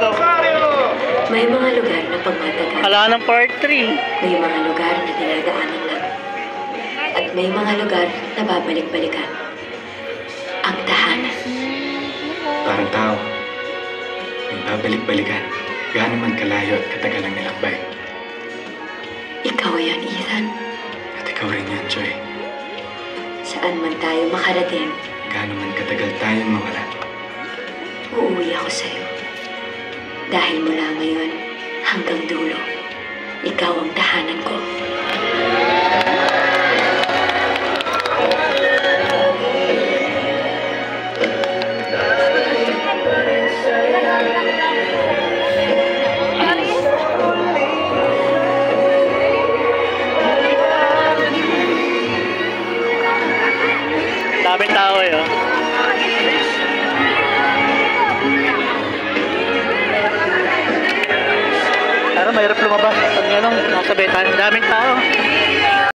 lumabas, oh. May mga lugar na pagmatagal. Wala ng part 3. May mga lugar na dinadaanan lang. At may mga lugar na babalik-balikan. Ang tahanan. Parang tao. May babalik-balikan. Gaano man kalayo at katagal ang nilakbay. Ikaw yan, Ethan. At ikaw rin yan, Joy. Saan man tayo makarating, Gaano man katagal tayong mawala. uuwi ako sa'yo. Dahil mula ngayon hanggang dulo, ikaw ang tahanan ko. Daming tao, eh, oh. Pero mahirap lumabas pag nasa betan. Daming tao.